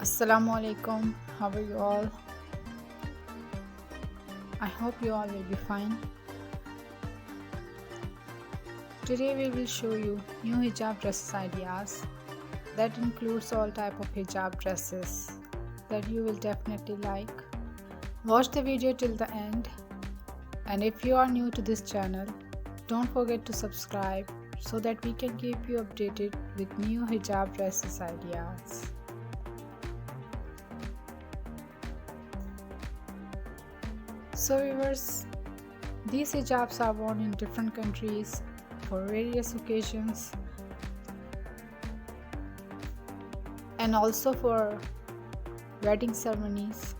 Assalamu alaikum. How are you all? I hope you all will be fine. Today we will show you new hijab dresses ideas that includes all type of hijab dresses that you will definitely like. Watch the video till the end, and if you are new to this channel, don't forget to subscribe so that we can keep you updated with new hijab dresses ideas. So viewers, these hijabs are worn in different countries for various occasions and also for wedding ceremonies.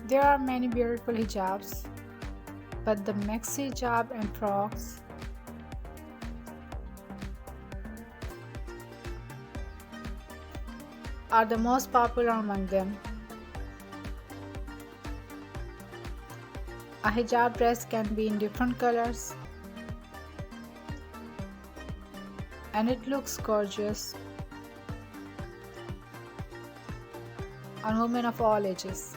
There are many beautiful hijabs, but the maxi hijab and frocks are the most popular among them. A hijab dress can be in different colors and it looks gorgeous on women of all ages.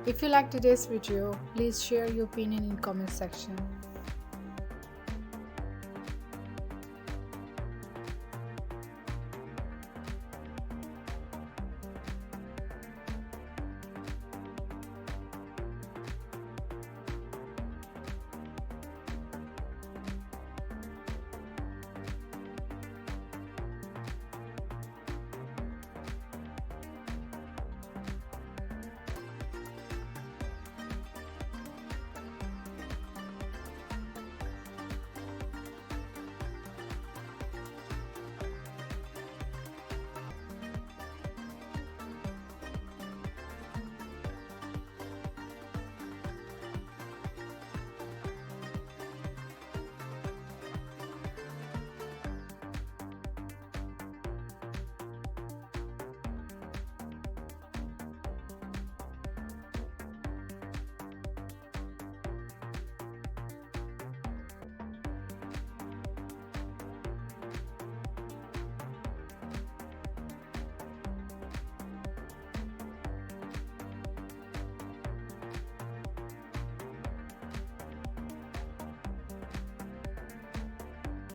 If you like today's video, please share your opinion in comment section.